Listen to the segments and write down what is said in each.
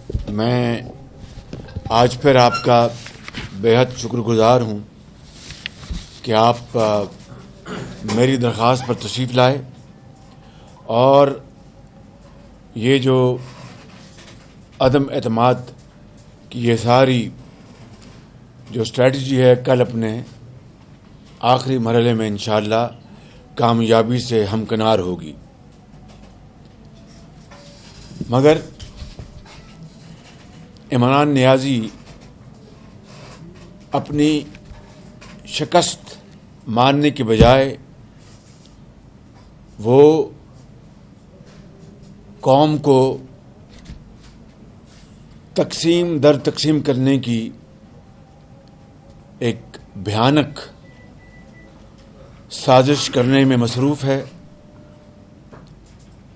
میں آج پھر آپ کا بےحد شکر گزار ہوں کہ آپ میری درخواست پر تشریف لائے اور یہ جو عدم اعتماد کی یہ ساری جو اسٹریٹجی ہے کل اپنے آخری مرحلے میں انشاءاللہ کامیابی سے ہمکنار ہوگی. مگر عمران نیازی اپنی شکست ماننے کے بجائے وہ قوم کو تقسیم در تقسیم کرنے کی ایک بھیانک سازش کرنے میں مصروف ہے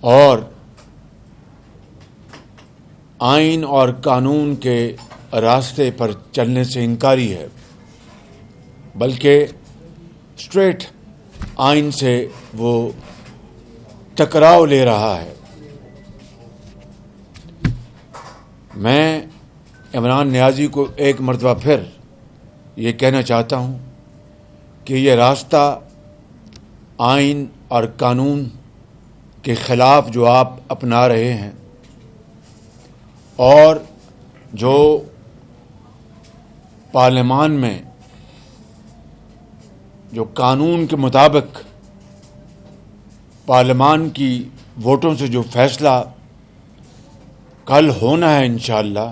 اور آئین اور قانون کے راستے پر چلنے سے انکاری ہے، بلکہ اسٹریٹ آئین سے وہ ٹکراؤ لے رہا ہے. میں عمران نیازی کو ایک مرتبہ پھر یہ کہنا چاہتا ہوں کہ یہ راستہ آئین اور قانون کے خلاف جو آپ اپنا رہے ہیں اور جو پارلیمان میں جو قانون کے مطابق پارلیمان کی ووٹوں سے جو فیصلہ کل ہونا ہے انشاءاللہ،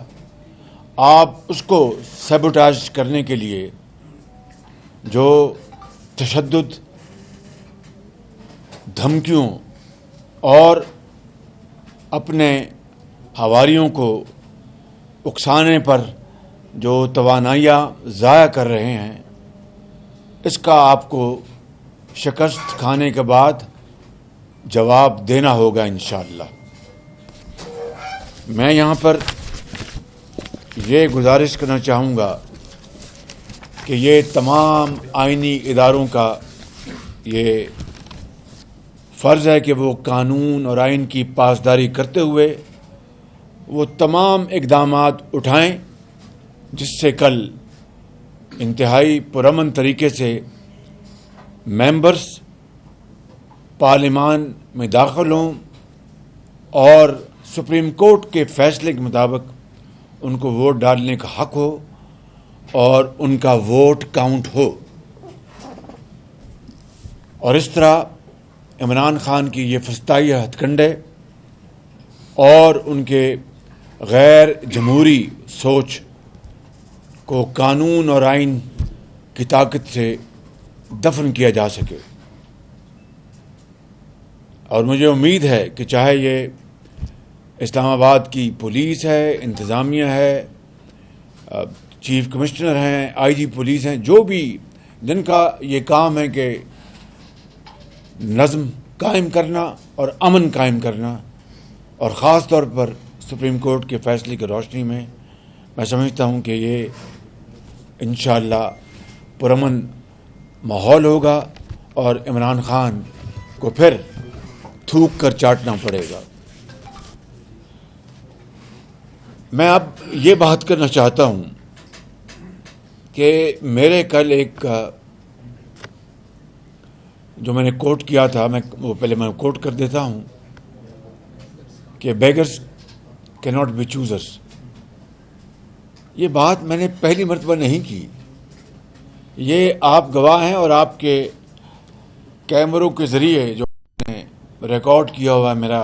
آپ اس کو سیبوٹاژ کرنے کے لیے جو تشدد، دھمکیوں اور اپنے حواریوں کو اکسانے پر جو توانائیاں ضائع کر رہے ہیں، اس کا آپ کو شکست کھانے کے بعد جواب دینا ہوگا انشاءاللہ. میں یہاں پر یہ گزارش کرنا چاہوں گا کہ یہ تمام آئینی اداروں کا یہ فرض ہے کہ وہ قانون اور آئین کی پاسداری کرتے ہوئے وہ تمام اقدامات اٹھائیں جس سے کل انتہائی پرامن طریقے سے ممبرز پارلیمان میں داخل ہوں اور سپریم کورٹ کے فیصلے کے مطابق ان کو ووٹ ڈالنے کا حق ہو اور ان کا ووٹ کاؤنٹ ہو. اور اس طرح عمران خان کی یہ فسطائی ہتھ کنڈے اور ان کے غیر جمہوری سوچ کو قانون اور آئین کی طاقت سے دفن کیا جا سکے. اور مجھے امید ہے کہ چاہے یہ اسلام آباد کی پولیس ہے، انتظامیہ ہے، چیف کمشنر ہیں، آئی جی پولیس ہیں، جو بھی جن کا یہ کام ہے کہ نظم قائم کرنا اور امن قائم کرنا، اور خاص طور پر سپریم کورٹ کے فیصلے کی روشنی میں سمجھتا ہوں کہ یہ انشاءاللہ پرامن ماحول ہوگا اور عمران خان کو پھر تھوک کر چاٹنا پڑے گا. میں اب یہ بات کرنا چاہتا ہوں کہ میرے کل ایک جو میں نے کوٹ کیا تھا، وہ پہلے میں کوٹ کر دیتا ہوں کہ بیگرز کی ناٹ بی چوزرز. یہ بات میں نے پہلی مرتبہ نہیں کی، یہ آپ گواہ ہیں اور آپ کے کیمروں کے ذریعے جو ریکارڈ کیا ہوا ہے میرا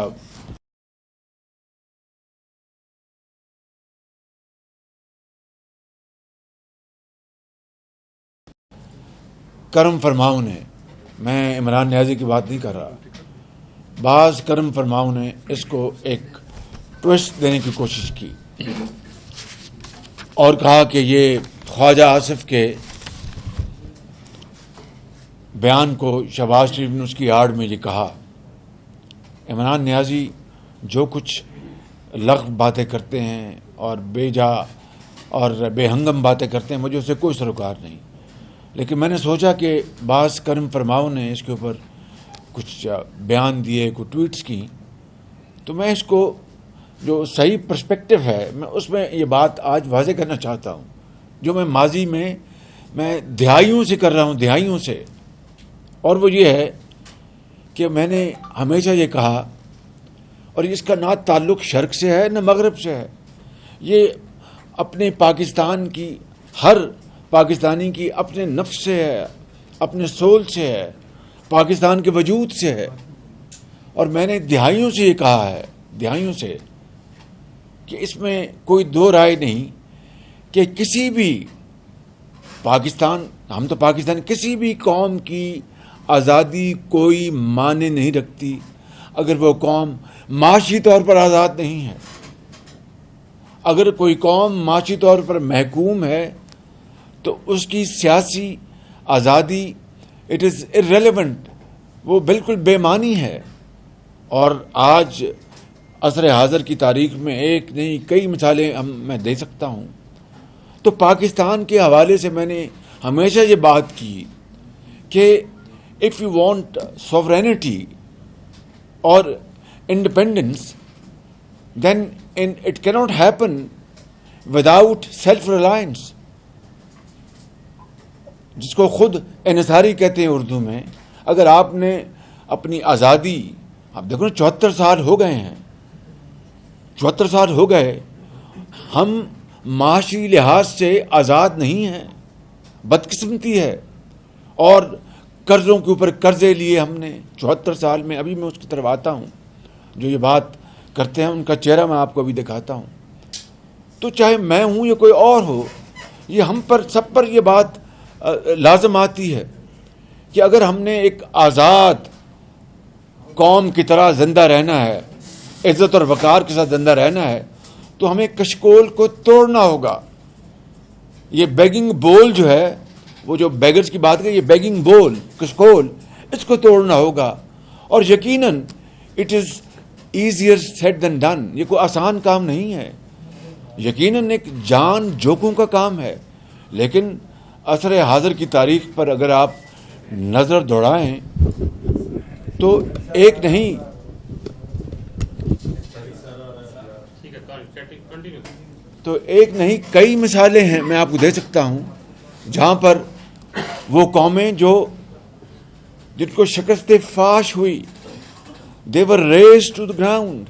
کرم فرماؤں نے، میں عمران نیازی کی بات نہیں کر رہا، بعض کرم فرماؤں نے اس کو ایک ٹوسٹ دینے کی کوشش کی اور کہا کہ یہ خواجہ آصف کے بیان کو شہباز شریف نے اس کی آڑ میں یہ کہا. عمران نیازی جو کچھ لغو باتیں کرتے ہیں اور بے جا اور بے ہنگم باتیں کرتے ہیں، مجھے اس سے کوئی سروکار نہیں، لیکن میں نے سوچا کہ بعض کرم فرماؤں نے اس کے اوپر کچھ بیان دیے، کچھ ٹویٹس کی، تو میں اس کو جو صحیح پرسپیکٹو ہے، میں اس میں یہ بات آج واضح کرنا چاہتا ہوں جو میں ماضی میں دہائیوں سے کر رہا ہوں، دہائیوں سے، اور وہ یہ ہے کہ میں نے ہمیشہ یہ کہا، اور اس کا نہ تعلق شرق سے ہے نہ مغرب سے ہے، یہ اپنے پاکستان کی، ہر پاکستانی کی اپنے نفس سے ہے، اپنے سول سے ہے، پاکستان کے وجود سے ہے. اور میں نے دہائیوں سے یہ کہا ہے، دہائیوں سے، کہ اس میں کوئی دو رائے نہیں کہ کسی بھی پاکستان، ہم تو پاکستان، کسی بھی قوم کی آزادی کوئی معنی نہیں رکھتی اگر وہ قوم معاشی طور پر آزاد نہیں ہے. اگر کوئی قوم معاشی طور پر محکوم ہے تو اس کی سیاسی آزادی اٹ از ارریلیونٹ، وہ بالکل بے معنی ہے. اور آج عصر حاضر کی تاریخ میں ایک نہیں کئی مثالیں میں دے سکتا ہوں. تو پاکستان کے حوالے سے میں نے ہمیشہ یہ بات کی کہ اف یو وانٹ سوورینٹی اور independence then it cannot happen without self-reliance، جس کو خود انحصاری کہتے ہیں اردو میں. اگر آپ نے اپنی آزادی، آپ دیکھو 74 سال ہو گئے ہیں، 74 سال ہو گئے، ہم معاشی لحاظ سے آزاد نہیں ہیں، بدقسمتی ہے. اور قرضوں کے اوپر قرضے لیے ہم نے 74 سال میں. ابھی میں اس کی طرف آتا ہوں، جو یہ بات کرتے ہیں ان کا چہرہ میں آپ کو ابھی دکھاتا ہوں. تو چاہے میں ہوں یا کوئی اور ہو، یہ ہم پر سب پر یہ بات لازم آتی ہے کہ اگر ہم نے ایک آزاد قوم کی طرح زندہ رہنا ہے، عزت اور وقار کے ساتھ زندہ رہنا ہے، تو ہمیں کشکول کو توڑنا ہوگا. یہ بیگنگ بول جو ہے، وہ جو بیگرز کی بات کریں، یہ بیگنگ بول، کشکول، اس کو توڑنا ہوگا. اور یقیناً it is easier said than done, یہ کوئی آسان کام نہیں ہے، یقیناً ایک جان جوکوں کا کام ہے. لیکن عصر حاضر کی تاریخ پر اگر آپ نظر دوڑائیں تو ایک نہیں کئی مثالیں ہیں، میں آپ کو دے سکتا ہوں جہاں پر وہ قومیں جن کو شکست فاش ہوئی، they were raised to the ground،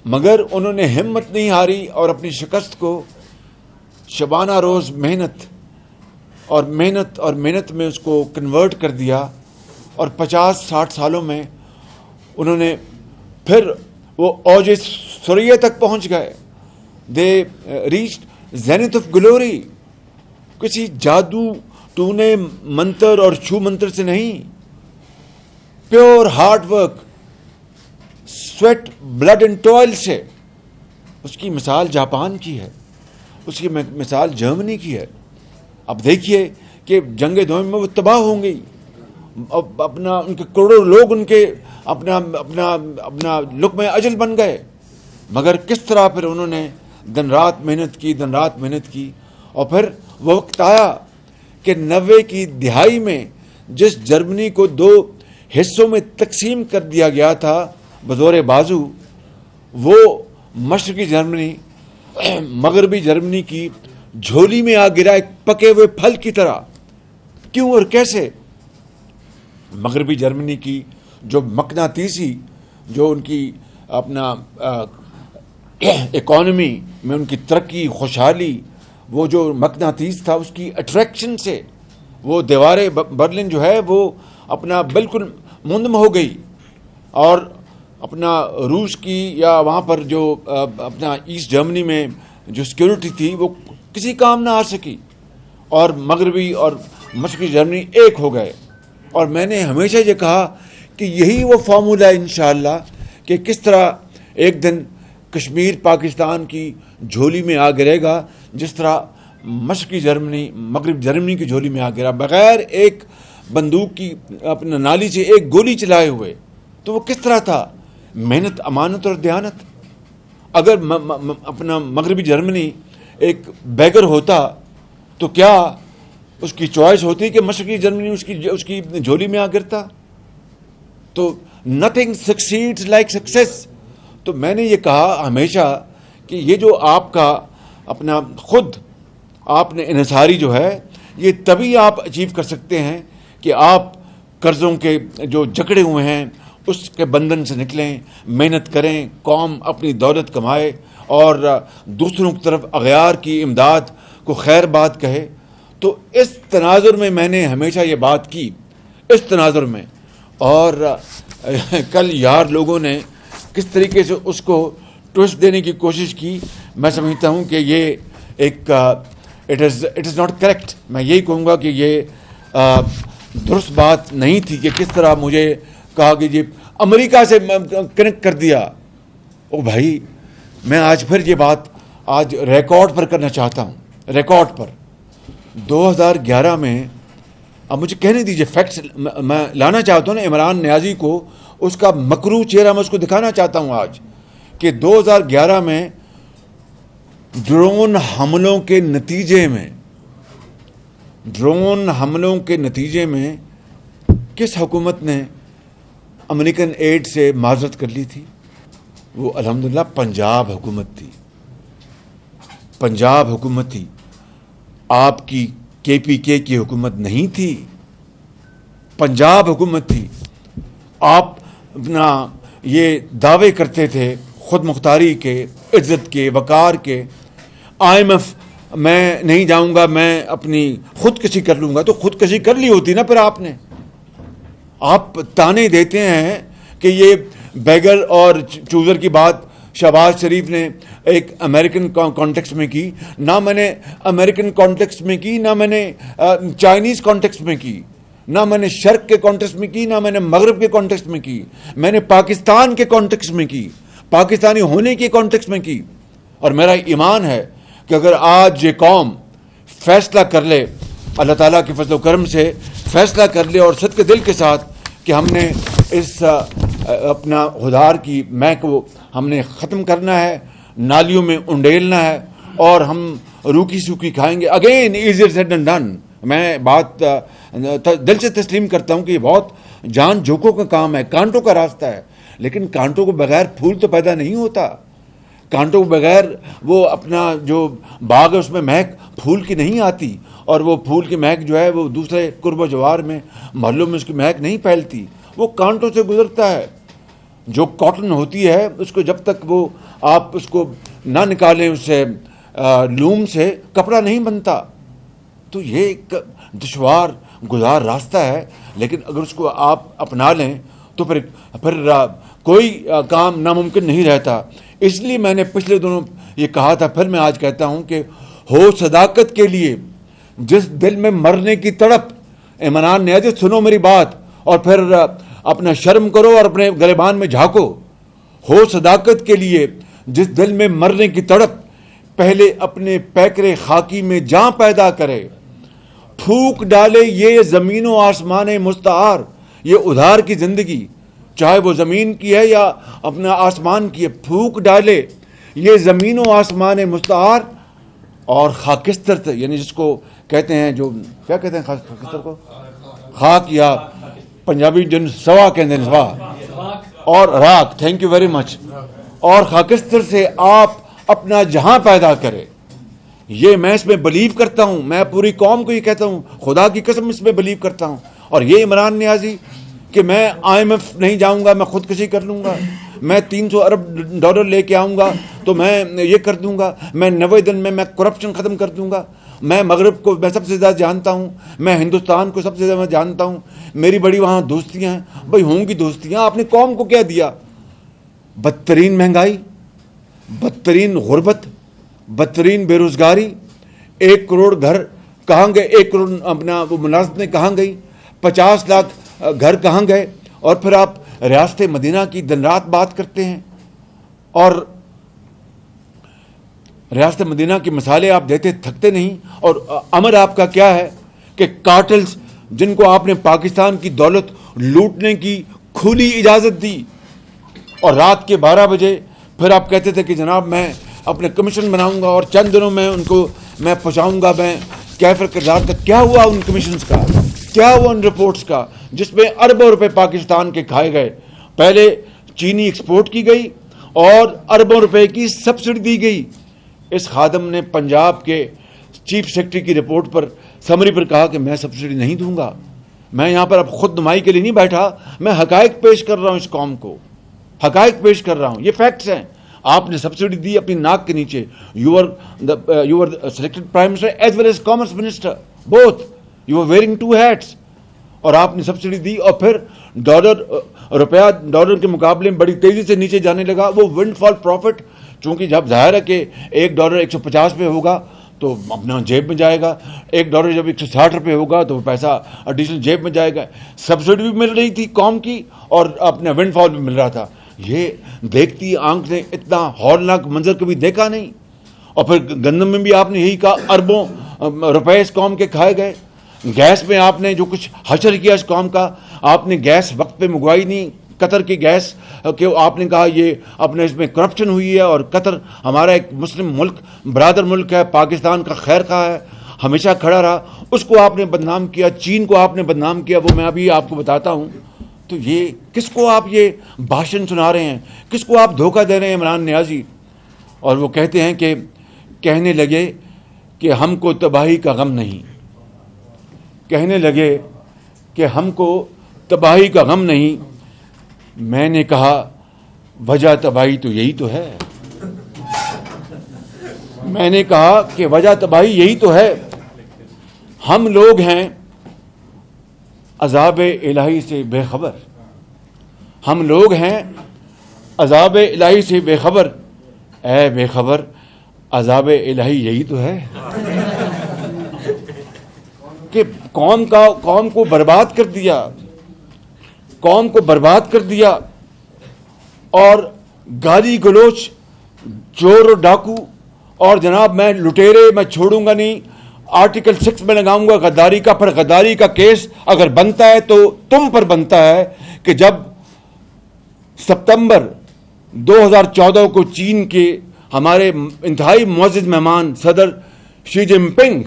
مگر انہوں نے ہمت نہیں ہاری اور اپنی شکست کو شبانہ روز محنت میں اس کو کنورٹ کر دیا. اور 50-60 سالوں میں انہوں نے پھر وہ اوج سریہ تک پہنچ گئے. they reached zenith of glory، کسی جادو ٹونے منتر اور چھو منتر سے نہیں، pure hard work, sweat blood and toil سے. اس کی مثال جاپان کی ہے، اس کی مثال جرمنی کی ہے. اب دیکھیے کہ جنگ دوئم میں وہ تباہ ہوں گئی، اپنا ان کے کروڑوں لوگ ان کے اپنا لقمہ اجل بن گئے، مگر کس طرح پھر انہوں نے دن رات محنت کی. اور پھر وہ وقت آیا کہ 90 کی دہائی میں جس جرمنی کو 2 حصوں میں تقسیم کر دیا گیا تھا بزور بازو، وہ مشرقی جرمنی مغربی جرمنی کی جھولی میں آ گرا ایک پکے ہوئے پھل کی طرح. کیوں اور کیسے؟ مغربی جرمنی کی جو مقناطیسی، جو ان کی اپنا اکانومی میں ان کی ترقی، خوشحالی، وہ جو مقناطیس تھا اس کی اٹریکشن سے وہ دیواریں برلن جو ہے وہ اپنا بالکل منہدم ہو گئی. اور اپنا روس کی یا وہاں پر جو اپنا ایسٹ جرمنی میں جو سیکورٹی تھی وہ کسی کام نہ آ سکی، اور مغربی اور مشرقی جرمنی ایک ہو گئے. اور میں نے ہمیشہ یہ کہا کہ یہی وہ فارمولہ ہے انشاءاللہ کہ کس طرح ایک دن کشمیر پاکستان کی جھولی میں آ گرے گا، جس طرح مشرقی جرمنی مغرب جرمنی کی جھولی میں آ گرا بغیر ایک بندوق کی اپنا نالی سے ایک گولی چلائے ہوئے. تو وہ کس طرح تھا؟ محنت، امانت اور دیانت. اگر اپنا مغربی جرمنی ایک بیگر ہوتا تو کیا اس کی چوائس ہوتی کہ مشرقی جرمنی اس کی جھولی میں آ گرتا؟ تو نتھنگ سکسیڈز لائک سکسیس. تو میں نے یہ کہا ہمیشہ کہ یہ جو آپ کا اپنا خود آپ نے انحصاری جو ہے یہ تبھی آپ اچیو کر سکتے ہیں کہ آپ قرضوں کے جو جکڑے ہوئے ہیں اس کے بندھن سے نکلیں, محنت کریں, قوم اپنی دولت کمائے اور دوسروں کی طرف اغیار کی امداد کو خیر بات کہے. تو اس تناظر میں نے ہمیشہ یہ بات کی, اس تناظر میں. اور کل یار لوگوں نے کس طریقے سے اس کو ٹوسٹ دینے کی کوشش کی, میں سمجھتا ہوں کہ یہ ایک اٹ از ناٹ کریکٹ. میں یہی کہوں گا کہ یہ درست بات نہیں تھی کہ کس طرح مجھے کہا کہ جی امریکہ سے کنیکٹ کر دیا. او بھائی, میں آج پھر یہ بات آج ریکارڈ پر کرنا چاہتا ہوں, ریکارڈ پر. 2011 میں, اب مجھے کہنے دیجئے فیکٹس میں لانا چاہتا ہوں نا, عمران نیازی کو اس کا مکروہ چہرہ میں اس کو دکھانا چاہتا ہوں آج کہ 2011 میں ڈرون حملوں کے نتیجے میں کس حکومت نے امریکن ایڈ سے معذرت کر لی تھی؟ وہ الحمدللہ پنجاب حکومت تھی. پنجاب حکومت تھی, آپ کی KPK کی حکومت نہیں تھی, پنجاب حکومت تھی. آپ اپنا یہ دعوے کرتے تھے خود مختاری کے, عزت کے, وقار کے, IMF میں نہیں جاؤں گا, میں اپنی خودکشی کر لوں گا. تو خودکشی کر لی ہوتی نا پھر آپ نے. آپ تانے دیتے ہیں کہ یہ بیگر اور چوزر کی بات شہباز شریف نے ایک امریکن کانٹیکسٹ میں کی. نہ میں نے امریکن کانٹیکسٹ میں کی, نہ میں نے چائنیز کانٹیکسٹ میں کی, نہ میں نے شرق کے کانٹیکسٹ میں کی, نہ میں نے مغرب کے کانٹیکسٹ میں کی. میں نے پاکستان کے کانٹیکسٹ میں کی, پاکستانی ہونے کے کانٹیکسٹ میں کی. اور میرا ایمان ہے کہ اگر آج یہ قوم فیصلہ کر لے, اللہ تعالیٰ کے فضل و کرم سے فیصلہ کر لے اور صدق دل کے ساتھ کہ ہم نے اس اپنا غدار کی مہ کو ہم نے ختم کرنا ہے, نالیوں میں انڈیلنا ہے, اور ہم روکی سوکھی کھائیں گے. Again easier said than done. میں بات دل سے تسلیم کرتا ہوں کہ یہ بہت جان جھوکوں کا کام ہے, کانٹوں کا راستہ ہے, لیکن کانٹوں کو بغیر پھول تو پیدا نہیں ہوتا. کانٹوں کو بغیر وہ اپنا جو باغ ہے اس میں مہک پھول کی نہیں آتی, اور وہ پھول کی مہک جو ہے وہ دوسرے قرب و جوار میں محلوں میں اس کی مہک نہیں پھیلتی, وہ کانٹوں سے گزرتا ہے. جو کاٹن ہوتی ہے اس کو جب تک وہ آپ اس کو نہ نکالیں اس سے لوم سے, کپڑا نہیں بنتا. تو یہ ایک دشوار گزار راستہ ہے, لیکن اگر اس کو آپ اپنا لیں تو پھر کوئی کام ناممکن نہیں رہتا. اس لیے میں نے پچھلے دنوں یہ کہا تھا, پھر میں آج کہتا ہوں کہ ہو صداقت کے لیے جس دل میں مرنے کی تڑپ. عمران نیازی سنو میری بات, اور پھر اپنا شرم کرو اور اپنے گریبان میں جھانکو. ہو صداقت کے لیے جس دل میں مرنے کی تڑپ, پہلے اپنے پیکرے خاکی میں جاں پیدا کرے. پھونک ڈالے یہ زمین و آسمان مستعار, یہ ادھار کی زندگی, چاہے وہ زمین کی ہے یا اپنا آسمان کی ہے. پھونک ڈالے یہ زمین و آسمان مستعار, اور خاکستر, یعنی جس کو کہتے ہیں, جو کیا کہتے ہیں خاکستر کو, خاک, یا پنجابی جن سوا کہتے ہیں, سوا اور راک. تھینک یو ویری مچ. اور خاکستر سے آپ اپنا جہاں پیدا کرے. یہ میں اس میں بلیو کرتا ہوں, میں پوری قوم کو یہ کہتا ہوں, خدا کی قسم اس میں بلیو کرتا ہوں. اور یہ عمران نیازی کہ میں IMF نہیں جاؤں گا, میں خودکشی کر لوں گا, میں $300 ارب لے کے آؤں گا تو میں یہ کر دوں گا, میں 90 دن میں کرپشن ختم کر دوں گا, میں مغرب کو میں سب سے زیادہ جانتا ہوں, میں ہندوستان کو سب سے زیادہ جانتا ہوں, میری بڑی وہاں دوستیاں ہیں. بھائی ہوں گی دوستیاں, آپ نے قوم کو کیا دیا؟ بدترین مہنگائی, بدترین غربت, بدترین بے روزگاری. 1 کروڑ گھر کہاں گئے؟ 1 کروڑ اپنا وہ ملازمتیں کہاں گئی؟ 50 لاکھ گھر کہاں گئے؟ اور پھر آپ ریاست مدینہ کی دن رات بات کرتے ہیں, اور ریاست مدینہ کی مثالیں آپ دیتے تھکتے نہیں. اور امر آپ کا کیا ہے کہ کارٹلز جن کو آپ نے پاکستان کی دولت لوٹنے کی کھلی اجازت دی, اور رات کے 12 بجے پھر آپ کہتے تھے کہ جناب میں اپنے کمیشن بناؤں گا اور چند دنوں میں ان کو میں پہنچاؤں گا میں کیفر کردار تک. کیا ہوا ان کمیشنز کا؟ کیا ہوا ان رپورٹس کا جس میں اربوں روپے پاکستان کے کھائے گئے؟ پہلے چینی ایکسپورٹ کی گئی, اور اربوں روپے کی سبسڈی دی گئی. اس خادم نے پنجاب کے چیف سیکرٹری کی رپورٹ پر سمری پر کہا کہ میں سبسڈی نہیں دوں گا. میں یہاں پر اب خود نمائی کے لیے نہیں بیٹھا, میں حقائق پیش کر رہا ہوں, اس قوم کو حقائق پیش کر رہا ہوں, یہ فیکٹس ہیں. آپ نے سبسڈی دی اپنی ناک کے نیچے. You are selected prime minister as well as commerce minister, both you are wearing two hats. اور آپ نے سبسڈی دی, اور پھر روپیہ ڈالر کے مقابلے میں بڑی تیزی سے نیچے جانے لگا. وہ ونڈ فال پروفٹ, چونکہ جب ظاہر ہے کہ $1 150 پہ ہوگا تو اپنا جیب میں جائے گا, $1 جب 160 روپے ہوگا تو وہ پیسہ ایڈیشنل جیب میں جائے گا. سبسڈی بھی مل رہی تھی قوم کی اور اپنا ونڈ فال بھی مل رہا تھا. یہ دیکھتی آنکھ نے اتنا ہولناک منظر کبھی دیکھا نہیں. اور پھر گندم میں بھی آپ نے یہی کہا, اربوں روپے اس قوم کے کھائے گئے. گیس میں آپ نے جو کچھ حشر کیا اس قوم کا, آپ نے گیس وقت پہ منگوائی نہیں, قطر کی گیس کہ آپ نے کہا یہ اپنے اس میں کرپشن ہوئی ہے. اور قطر ہمارا ایک مسلم ملک, برادر ملک ہے, پاکستان کا خیر خواہ ہے, ہمیشہ کھڑا رہا, اس کو آپ نے بدنام کیا. چین کو آپ نے بدنام کیا, وہ میں ابھی آپ کو بتاتا ہوں. تو یہ کس کو آپ یہ بھاشن سنا رہے ہیں, کس کو آپ دھوکہ دے رہے ہیں عمران نیازی. اور وہ کہتے ہیں کہ کہنے لگے کہ ہم کو تباہی کا غم نہیں, کہنے لگے کہ ہم کو تباہی کا غم نہیں. میں نے کہا وجہ تباہی تو یہی تو ہے. میں نے کہا کہ وجہ تباہی یہی تو ہے. ہم لوگ ہیں عذاب الہی سے بے خبر, ہم لوگ ہیں عذاب الہی سے بے خبر. اے بے خبر, عذاب الہی یہی تو ہے کہ قوم کو برباد کر دیا, قوم کو برباد کر دیا. اور گالی گلوچ, چور اور ڈاکو, اور جناب میں لٹیرے میں چھوڑوں گا نہیں, آرٹیکل 6 میں لگاؤں گا غداری کا. پر غداری کا کیس اگر بنتا ہے تو تم پر بنتا ہے کہ جب ستمبر 2014 کو چین کے ہمارے انتہائی معزز مہمان صدر شی جن پنگ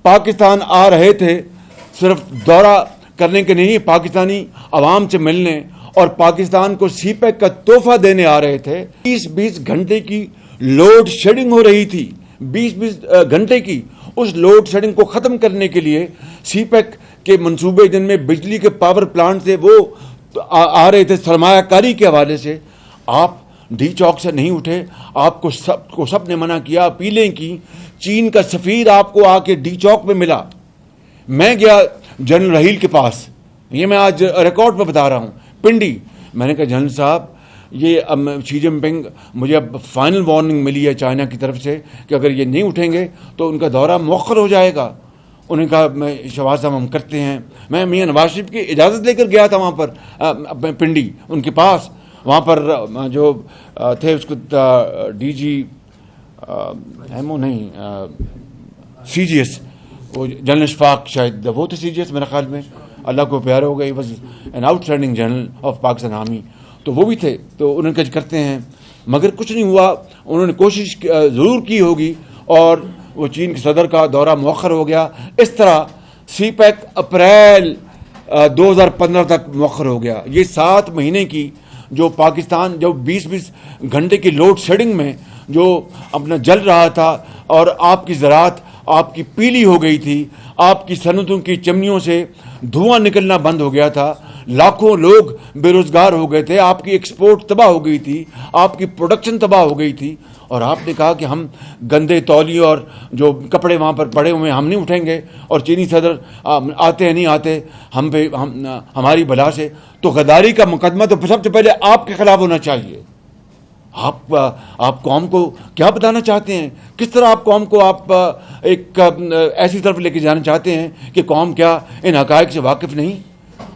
پاکستان آ رہے تھے, صرف دورہ کرنے کے نہیں, پاکستانی عوام سے ملنے اور پاکستان کو سی پیک کا تحفہ دینے آ رہے تھے. 20 گھنٹے کی لوڈ شیڈنگ ہو رہی تھی, 20 گھنٹے کی. اس لوڈ شیڈنگ کو ختم کرنے کے لیے سی پیک کے منصوبے جن میں بجلی کے پاور پلانٹ سے وہ آ رہے تھے سرمایہ کاری کے حوالے سے, آپ ڈی چوک سے نہیں اٹھے. آپ کو سب نے منع کیا, اپیلیں کی. چین کا سفیر آپ کو آ کے ڈی چوک میں ملا. میں گیا جنرل رحیل کے پاس, یہ میں آج ریکارڈ پہ بتا رہا ہوں, پنڈی. میں نے کہا جنرل صاحب یہ شی جن پنگ مجھے اب فائنل وارننگ ملی ہے چائنا کی طرف سے کہ اگر یہ نہیں اٹھیں گے تو ان کا دورہ مؤخر ہو جائے گا. انہوں نے کہا میں شہباز صاحب ہم کرتے ہیں. میں میاں نواز شریف کی اجازت لے کر گیا تھا وہاں پر پنڈی ان کے پاس. وہاں پر جو تھے اس کو ڈی جی ایمو نہیں سی جی ایس, وہ جنرل اشفاق شاید وہ تھے سی جی ایس میرے خیال میں, اللہ کو پیارا ہو گئی, was an out standing general of Pakistan army. تو وہ بھی تھے, تو انہوں نے کرتے ہیں مگر کچھ نہیں ہوا. انہوں نے کوشش ضرور کی ہوگی اور وہ چین کے صدر کا دورہ مؤخر ہو گیا. اس طرح سی پیک اپریل 2015 تک مؤخر ہو گیا. یہ 7 مہینے کی جو پاکستان جو 20 گھنٹے کی لوڈ شیڈنگ میں جو اپنا جل رہا تھا اور آپ کی زراعت آپ کی پیلی ہو گئی تھی, آپ کی صنعتوں کی چمنیوں سے دھواں نکلنا بند ہو گیا تھا, لاکھوں لوگ بے روزگار ہو گئے تھے, آپ کی ایکسپورٹ تباہ ہو گئی تھی, آپ کی پروڈکشن تباہ ہو گئی تھی. اور آپ نے کہا کہ ہم گندے تولیے اور جو کپڑے وہاں پر پڑے ہوئے ہم نہیں اٹھیں گے, اور چینی صدر آتے ہیں نہیں آتے ہم پہ ہماری بلا سے. تو غداری کا مقدمہ تو سب سے پہلے آپ کے خلاف ہونا چاہیے. آپ قوم کو کیا بتانا چاہتے ہیں, کس طرح آپ قوم کو آپ ایک ایسی طرف لے کے جانا چاہتے ہیں کہ قوم کیا ان حقائق سے واقف نہیں.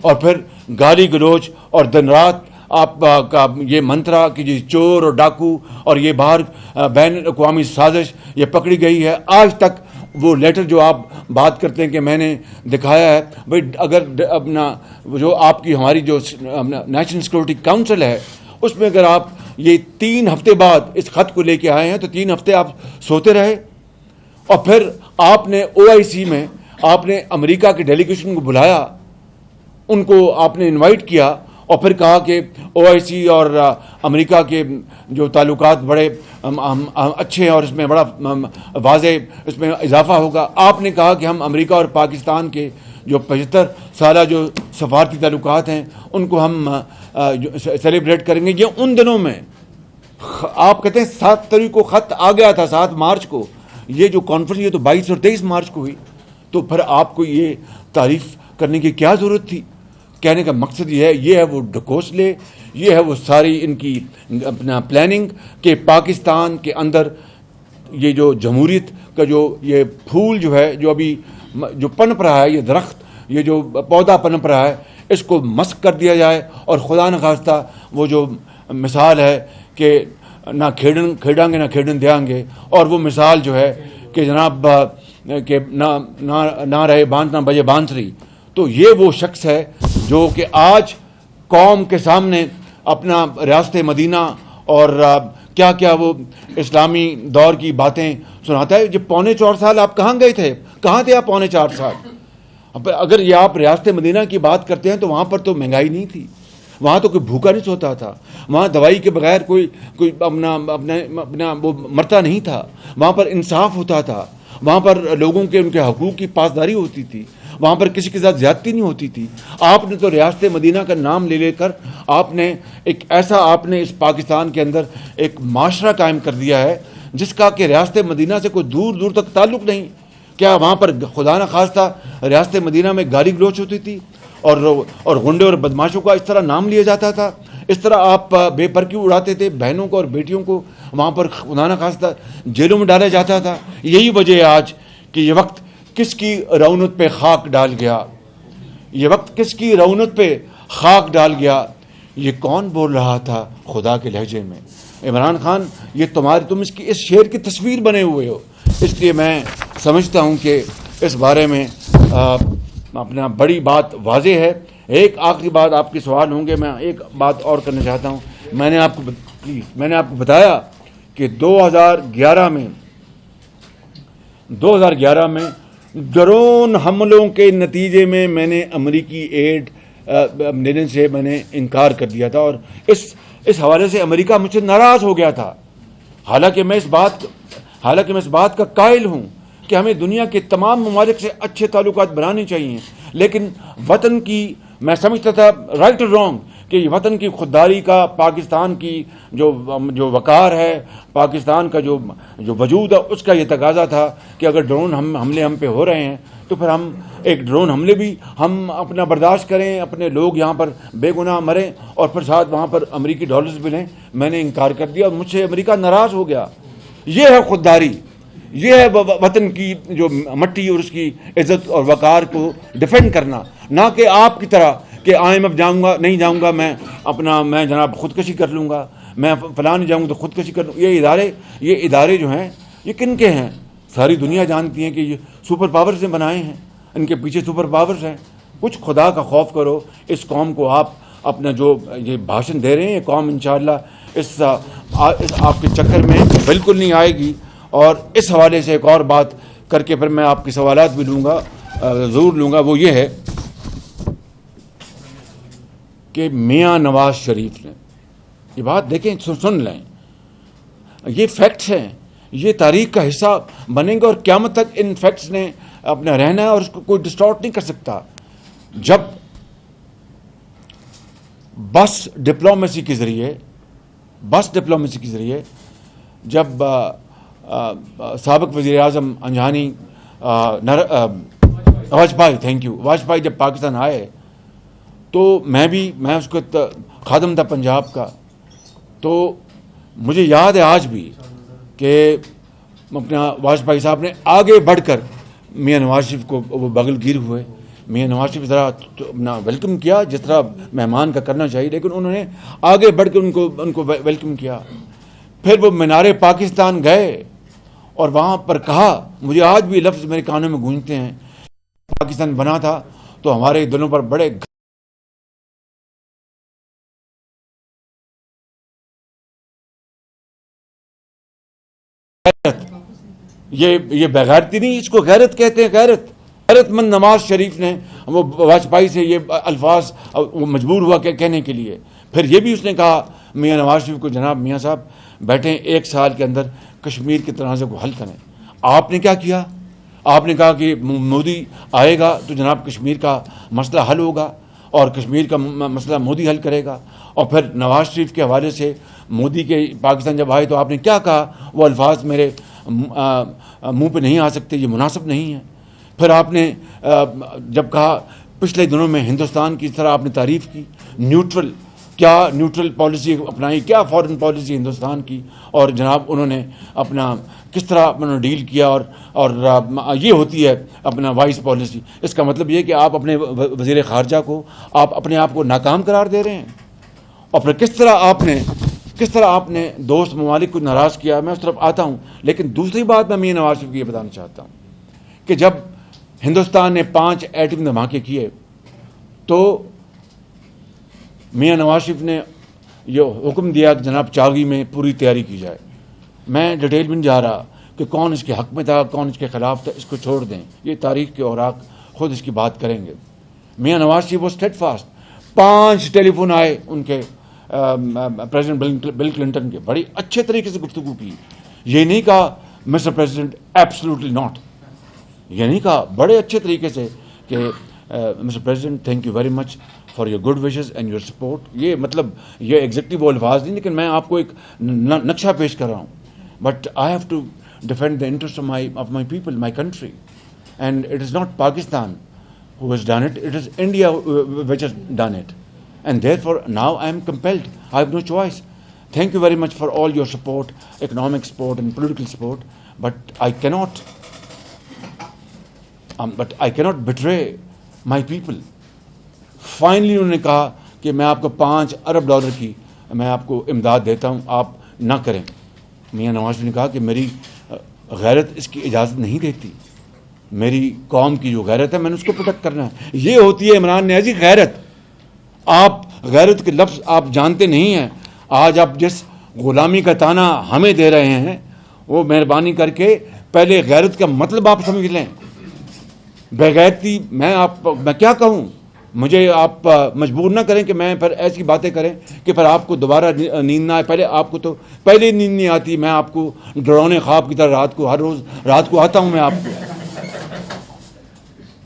اور پھر گالی گلوچ اور دن رات آپ کا یہ منترا کہ جی چور اور ڈاکو اور یہ باہر بین الاقوامی سازش یہ پکڑی گئی ہے. آج تک وہ لیٹر جو آپ بات کرتے ہیں کہ میں نے دکھایا ہے, بھائی اگر اپنا جو آپ کی ہماری جو نیشنل سیکورٹی کاؤنسل ہے اس میں اگر آپ یہ 3 ہفتے بعد اس خط کو لے کے آئے ہیں تو 3 ہفتے آپ سوتے رہے. اور پھر آپ نے OIC میں آپ نے امریکہ کے ڈیلیگیشن کو بلایا, ان کو آپ نے انوائٹ کیا اور پھر کہا کہ OIC اور امریکہ کے جو تعلقات بڑے اچھے ہیں اور اس میں بڑا واضح اس میں اضافہ ہوگا. آپ نے کہا کہ ہم امریکہ اور پاکستان کے جو 75 سالہ جو سفارتی تعلقات ہیں ان کو ہم سیلیبریٹ کریں گے. یہ ان دنوں میں آپ کہتے ہیں 7 تاریخ کو خط آ گیا تھا, 7 مارچ کو. یہ جو کانفرنس یہ تو 22 اور 23 مارچ کو ہوئی. تو پھر آپ کو یہ تعریف کرنے کی کیا ضرورت تھی؟ کہنے کا مقصد یہ ہے وہ ڈھکوسلے, یہ ہے وہ ساری ان کی اپنا پلاننگ کہ پاکستان کے اندر یہ جو جمہوریت کا جو یہ پھول جو ہے جو ابھی جو پنپ رہا ہے, یہ درخت یہ جو پودا پنپ رہا ہے, اس کو مسخ کر دیا جائے. اور خدا نخواستہ وہ جو مثال ہے کہ نہ کھیڑیں گے نہ کھیڑن دیاں گے, اور وہ مثال جو ہے کہ جناب کہ نہ رہے بانس نہ بجے بانسری. تو یہ وہ شخص ہے جو کہ آج قوم کے سامنے اپنا ریاست مدینہ اور کیا کیا وہ اسلامی دور کی باتیں سناتا ہے. جب 3.25 سال آپ کہاں گئے تھے؟ کہاں تھے آپ 3.25 سال؟ اگر یہ آپ ریاست مدینہ کی بات کرتے ہیں تو وہاں پر تو مہنگائی نہیں تھی, وہاں تو کوئی بھوکا نہیں سوتا تھا, وہاں دوائی کے بغیر کوئی اپنا وہ مرتا نہیں تھا, وہاں پر انصاف ہوتا تھا, وہاں پر لوگوں کے ان کے حقوق کی پاسداری ہوتی تھی, وہاں پر کسی کے ساتھ زیادتی نہیں ہوتی تھی. آپ نے تو ریاست مدینہ کا نام لے کر آپ نے ایک ایسا آپ نے اس پاکستان کے اندر ایک معاشرہ قائم کر دیا ہے جس کا کہ ریاست مدینہ سے کوئی دور دور تک تعلق نہیں. کیا وہاں پر خدا نہ خواستہ ریاست مدینہ میں گالی گلوچ ہوتی تھی اور غنڈے اور بدماشوں کا اس طرح نام لیا جاتا تھا؟ اس طرح آپ بے پرکی اڑاتے تھے بہنوں کو اور بیٹیوں کو, وہاں پر خدا نہ خواستہ جیلوں میں ڈالا جاتا تھا. یہی وجہ ہے آج کہ یہ وقت کس کی رونت پہ خاک ڈال گیا, یہ وقت کس کی رونت پہ خاک ڈال گیا. یہ کون بول رہا تھا خدا کے لہجے میں؟ عمران خان, یہ تم اس شعر کی تصویر بنے ہوئے ہو. اس لیے میں سمجھتا ہوں کہ اس بارے میں اپنا بڑی بات واضح ہے. ایک آخری بات, آپ کے سوال ہوں گے, میں ایک بات اور کرنا چاہتا ہوں. میں نے آپ کو بتایا کہ 2011 میں ڈرون حملوں کے نتیجے میں میں نے امریکی ایڈ لینے سے میں نے انکار کر دیا تھا, اور اس حوالے سے امریکہ مجھ سے ناراض ہو گیا تھا. حالانکہ میں اس بات کا قائل ہوں کہ ہمیں دنیا کے تمام ممالک سے اچھے تعلقات بنانے چاہیے, لیکن وطن کی میں سمجھتا تھا رائٹ اور رانگ کہ یہ وطن کی خودداری کا, پاکستان کی جو وقار ہے, پاکستان کا جو وجود ہے, اس کا یہ تقاضا تھا کہ اگر ڈرون حملے ہم پہ ہو رہے ہیں تو پھر ہم ایک ڈرون حملے بھی ہم اپنا برداشت کریں, اپنے لوگ یہاں پر بے گناہ مریں اور پھر ساتھ وہاں پر امریکی ڈالرز بھی لیں. میں نے انکار کر دیا اور مجھ سے امریکہ ناراض ہو گیا. یہ ہے خودداری, یہ ہے وطن کی جو مٹی اور اس کی عزت اور وقار کو ڈیفینڈ کرنا, نہ کہ آپ کی طرح کہ IMF نہیں جاؤں گا میں جناب خودکشی کر لوں گا, میں فلاں نہیں جاؤں گا تو خودکشی کر لوں. یہ ادارے جو ہیں یہ کن کے ہیں؟ ساری دنیا جانتی ہے کہ یہ سپر پاورز نے بنائے ہیں, ان کے پیچھے سپر پاورز ہیں. کچھ خدا کا خوف کرو. اس قوم کو آپ اپنا جو یہ بھاشن دے رہے ہیں, یہ قوم انشاءاللہ اس آپ کے چکر میں بالکل نہیں آئے گی. اور اس حوالے سے ایک اور بات کر کے پھر میں آپ کے سوالات بھی ضرور لوں گا. وہ یہ ہے کہ میاں نواز شریف نے یہ بات دیکھیں, سن لیں, یہ فیکٹس ہیں, یہ تاریخ کا حصہ بنیں گے اور قیامت تک ان فیکٹس نے اپنا رہنا ہے اور اس کو کوئی ڈسٹارٹ نہیں کر سکتا. جب بس ڈپلومیسی کے ذریعے جب سابق وزیر اعظم انجانی واجپئی جب پاکستان آئے تو میں اس کو خادم تھا پنجاب کا. تو مجھے یاد ہے آج بھی کہ اپنا واجپئی صاحب نے آگے بڑھ کر میاں نواز شریف کو وہ بغل گیر ہوئے. میاں نواز شریف ذرا اپنا ویلکم کیا جس طرح مہمان کا کرنا چاہیے, لیکن انہوں نے آگے بڑھ کے ان کو ویلکم کیا. پھر وہ مینار پاکستان گئے اور وہاں پر کہا, مجھے آج بھی لفظ میرے کانوں میں گونجتے ہیں, پاکستان بنا تھا تو ہمارے دلوں پر بڑے یہ بغیرتی نہیں, اس کو غیرت کہتے ہیں, غیرت. غیرت مند نواز شریف نے وہ واجپئی سے یہ الفاظ وہ مجبور ہوا کہ کہنے کے لیے. پھر یہ بھی اس نے کہا میاں نواز شریف کو, جناب میاں صاحب بیٹھیں 1 سال کے اندر کشمیر کے تنازع کو حل کریں. آپ نے کیا کیا؟ آپ نے کہا کہ مودی آئے گا تو جناب کشمیر کا مسئلہ حل ہوگا اور کشمیر کا مسئلہ مودی حل کرے گا. اور پھر نواز شریف کے حوالے سے مودی کے پاکستان جب آئے تو آپ نے کیا کہا؟ وہ الفاظ میرے منہ پہ نہیں آ سکتے, یہ مناسب نہیں ہے. پھر آپ نے جب کہا پچھلے دنوں میں ہندوستان کی طرح آپ نے تعریف کی, نیوٹرل پالیسی اپنائی, کیا فارن پالیسی ہندوستان کی, اور جناب انہوں نے اپنا کس طرح انہوں نے ڈیل کیا, اور یہ ہوتی ہے اپنا وائس پالیسی. اس کا مطلب یہ کہ آپ اپنے وزیر خارجہ کو آپ اپنے آپ کو ناکام قرار دے رہے ہیں. اور پھر کس طرح آپ نے دوست ممالک کو ناراض کیا, میں اس طرف آتا ہوں. لیکن دوسری بات میں میاں نواز شریف کی یہ بتانا چاہتا ہوں کہ جب ہندوستان نے 5 ایٹمی دھماکے کیے تو میاں نواز شریف نے یہ حکم دیا کہ جناب چاغی میں پوری تیاری کی جائے. میں ڈیٹیل میں نہیں جا رہا کہ کون اس کے حق میں تھا, کون اس کے خلاف تھا, اس کو چھوڑ دیں, یہ تاریخ کے اوراق خود اس کی بات کریں گے. میاں نواز شریف وہ اسٹیٹ فاسٹ. 5 ٹیلی فون آئے ان کے پریزیڈنٹ بل کلنٹن کے, بڑی اچھے طریقے سے گفتگو کی. یہ نہیں کہا مسٹر پریزیڈنٹ ایبسلیوٹلی ناٹ, یہ نہیں کہا, بڑے اچھے طریقے سے کہ mister president thank you very much for your good wishes and your support. یہ مطلب یہ ایگزیکٹلی وہ الفاظ نہیں, لیکن میں آپ کو ایک نقشہ پیش کر رہا ہوں. But I have to defend the interest of my people, my country, and it is not Pakistan who has done it, it is India which has done it, and therefore now I am compelled, I have no choice. Thank you very much for all your support, economic support and political support, but I cannot betray my people. Finally انہوں نے کہا کہ میں آپ کو $5 ارب کی میں آپ کو امداد دیتا ہوں, آپ نہ کریں. میاں نواز نے کہا کہ میری غیرت اس کی اجازت نہیں دیتی, میری قوم کی جو غیرت ہے میں نے اس کو پروٹیکٹ کرنا ہے. یہ ہوتی ہے عمران نیازی غیرت. آپ غیرت کے لفظ آپ جانتے نہیں ہیں. آج آپ جس غلامی کا تانا ہمیں دے رہے ہیں وہ مہربانی کر کے پہلے غیرت کا مطلب آپ سمجھ لیں. بغیرتی میں کیا کہوں, مجھے آپ مجبور نہ کریں کہ میں پھر ایسی باتیں کریں کہ پھر آپ کو دوبارہ نیند نہ آئے. پہلے آپ کو تو پہلے نیند نہیں آتی, میں آپ کو ڈراؤنے خواب کی طرح رات کو ہر روز رات کو آتا ہوں میں آپ کو.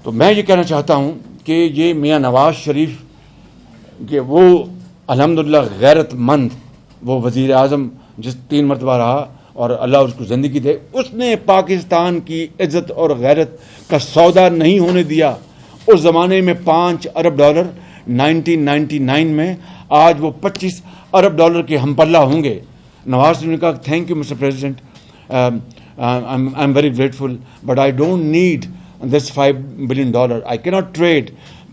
تو میں یہ کہنا چاہتا ہوں کہ یہ میاں نواز شریف کہ وہ الحمدللہ غیرت مند, وہ وزیر اعظم جس 3 مرتبہ رہا اور اللہ اس کو زندگی دے, اس نے پاکستان کی عزت اور غیرت کا سودا نہیں ہونے دیا. اس زمانے میں $5 ارب 1999 میں, آج وہ $25 ارب کے ہم پلہ ہوں گے. نواز شریف نے کہا thank you mister president, I am very grateful, but I don't need this $5 billion. I cannot trade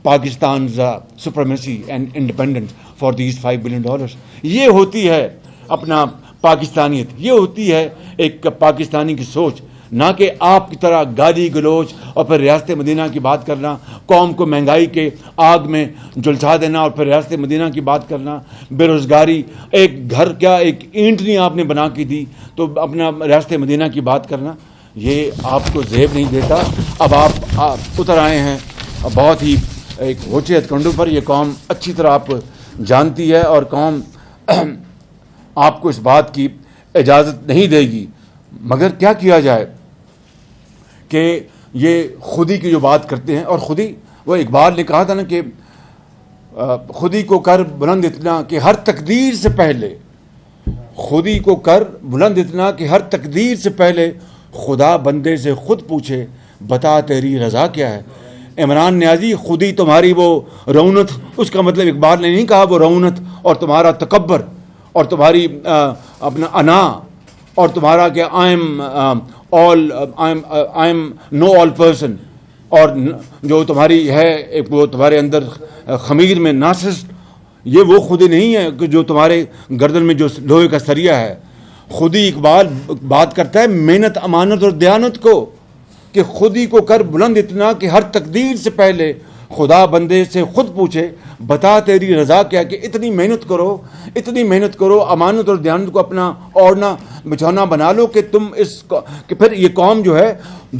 Pakistan's supremacy and independence for these $5 billion. یہ ہوتی ہے اپنا پاکستانیت, یہ ہوتی ہے ایک پاکستانی کی سوچ, نہ کہ آپ کی طرح گالی گلوچ اور پھر ریاست مدینہ کی بات کرنا, قوم کو مہنگائی کے آگ میں جلسا دینا اور پھر ریاست مدینہ کی بات کرنا, بے روزگاری, ایک گھر کیا ایک اینٹ نہیں آپ نے بنا کے دی تو اپنا ریاست مدینہ کی بات کرنا, یہ آپ کو زیب نہیں دیتا. اب آپ اتر آئے ہیں بہت ہی ایک اونچے ہتھکنڈوں پر, یہ قوم اچھی طرح آپ جانتی ہے اور قوم آپ کو اس بات کی اجازت نہیں دے گی. مگر کیا کیا جائے کہ یہ خودی کی جو بات کرتے ہیں, اور خودی وہ اقبال نے کہا تھا نا کہ خودی کو کر بلند اتنا کہ ہر تقدیر سے پہلے, خودی کو کر بلند اتنا کہ ہر تقدیر سے پہلے خدا بندے سے خود پوچھے بتا تیری رضا کیا ہے. عمران نیازی خودی تمہاری وہ رونت, اس کا مطلب اقبال نے نہیں کہا وہ رونت اور تمہارا تکبر اور تمہاری اپنا انا اور تمہارا کہ I am know all person, اور جو تمہاری ہے وہ تمہارے اندر خمیر میں ناسسٹ, یہ وہ خودی نہیں ہے کہ جو تمہارے گردن میں جو لوہے کا سریا ہے. خودی اقبال بات کرتا ہے محنت امانت اور دیانت کو, کہ خودی کو کر بلند اتنا کہ ہر تقدیر سے پہلے خدا بندے سے خود پوچھے بتا تیری رضا کیا, کہ اتنی محنت کرو امانت اور دیانت کو اپنا اوڑھنا بچھونا بنا لو کہ تم کہ پھر یہ قوم جو ہے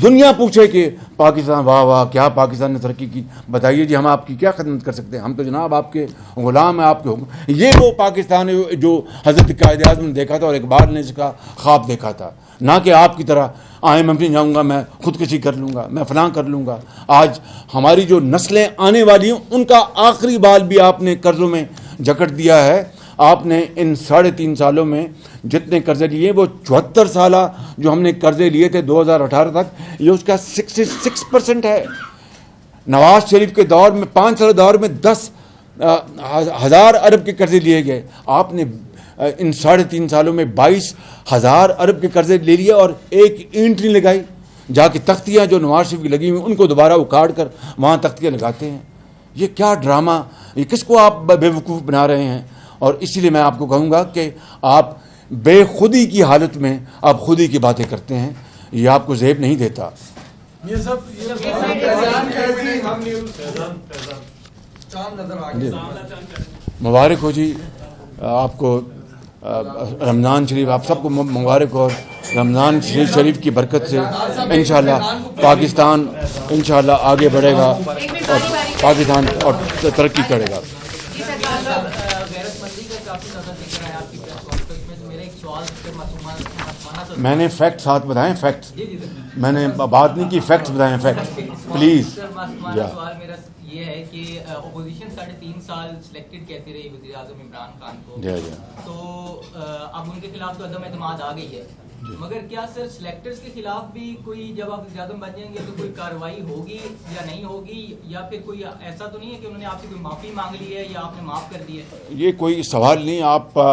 دنیا پوچھے کہ پاکستان واہ واہ کیا پاکستان نے ترقی کی، بتائیے جی ہم آپ کی کیا خدمت کر سکتے ہیں، ہم تو جناب آپ کے غلام ہیں، آپ کے حکم. یہ وہ پاکستان ہے جو حضرت قائد اعظم نے دیکھا تھا اور اقبال نے اس کا خواب دیکھا تھا، نہ کہ آپ کی طرح میں اپنی جاؤں گا، میں خودکشی کر لوں گا، میں فلاں کر لوں گا. آج ہماری جو نسلیں آنے والی ہیں ان کا آخری بال بھی آپ نے قرضوں میں جکڑ دیا ہے. آپ نے ان 3.5 سالوں میں جتنے قرضے لیے وہ 74 سالہ جو ہم نے قرضے لیے تھے 2018 تک، یہ اس کا 66% ہے. نواز شریف کے دور میں 5 سال دور میں 10,000 ارب کے قرضے لیے گئے. آپ نے ان 3.5 سالوں میں 22,000 ارب کے قرضے لے لیے اور ایک اینٹ نہیں لگائی. جا کے تختیاں جو نواز شریف کی لگی ہوئی ان کو دوبارہ اکھاڑ کر وہاں تختیاں لگاتے ہیں. یہ کیا ڈرامہ، یہ کس کو آپ بے وقوف بنا رہے ہیں؟ اور اسی لیے میں آپ کو کہوں گا کہ آپ بے خودی کی حالت میں آپ خودی کی باتیں کرتے ہیں، یہ آپ کو زیب نہیں دیتا. مبارک ہو جی آپ کو رمضان شریف، آپ سب کو مبارک ہو. رمضان شریف کی برکت سے انشاءاللہ پاکستان انشاءاللہ آگے بڑھے گا اور پاکستان اور ترقی کرے گا. میں نے فیکٹ ساتھ بتائیں، فیکٹس میں نے بات نہیں کی، فیکٹس بتائیں، فیکٹ پلیز. یہ ہے کہ اپوزیشن 3.5 سال سلیکٹڈ کہتی رہی وزیر اعظم عمران خان کو، تو اب ان کے خلاف تو عدم اعتماد آ گئی ہے، مگر کیا سر سلیکٹرز کے خلاف بھی کوئی جب آپ وزیر اعظم بن جائیں گے تو کوئی کارروائی ہوگی یا نہیں ہوگی، یا پھر کوئی ایسا تو نہیں ہے کہ انہوں نے آپ سے کوئی معافی مانگ لی ہے یا آپ نے معاف کر دی ہے؟ یہ کوئی سوال نہیں.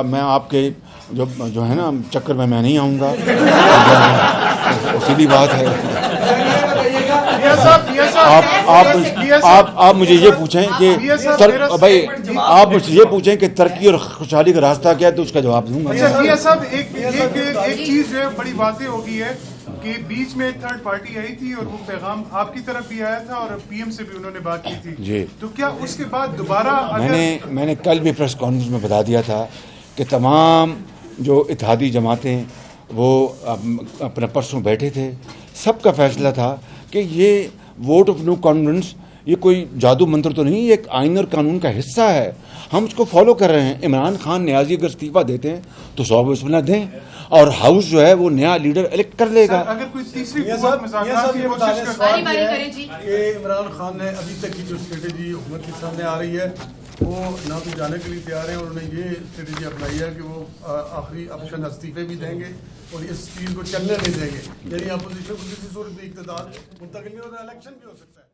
میں آپ کے جو ہے نا چکر میں نہیں آؤں گا، سیدھی بات ہے. آپ مجھے یہ پوچھیں کہ بھائی آپ مجھے یہ پوچھیں کہ ترقی اور خوشحالی کا راستہ کیا ہے تو اس کا جواب دوں گا. صاحب ایک چیز جو ہے بڑی واضح ہو گئی ہے کہ بیچ میں ایک تھرڈ پارٹی آئی تھی اور وہ پیغام آپ کی طرف بھی آیا تھا اور پی ایم سے بھی انہوں نے بات کی تھی جی. تو کیا اس کے بعد دوبارہ میں نے کل بھی پریس کانفرنس میں بتا دیا تھا کہ تمام جو اتحادی جماعتیں وہ اپنا پرسوں بیٹھے تھے، سب کا فیصلہ تھا کہ یہ ووٹ آف نو کانفیڈنس یہ کوئی جادو منتر تو نہیں، یہ ایک آئین اور قانون کا حصہ ہے، ہم اس کو فالو کر رہے ہیں. عمران خان نیازی اگر استعفیٰ دیتے ہیں تو 100 بسم اللہ دیں اور ہاؤس جو ہے وہ نیا لیڈر الیکٹ کر لے گا. اگر کوئی تیسری قوت مذاکرات کی کوشش کرے کہ عمران خان نے ابھی تک کی جو اسٹریٹجی حکومت کے سامنے آ رہی ہے وہ نہ تو جانے کے لیے تیار ہیں، اور انہوں نے یہ اسٹریٹجی اپنائی ہے کہ وہ آخری آپشن استعفے بھی دیں گے اور اس چیز کو چلنے نہیں دیں گے، یعنی اپوزیشن کو کسی صورت بھی اقتدار منتقل نہیں ہوتا، الیکشن بھی ہو سکتا ہے.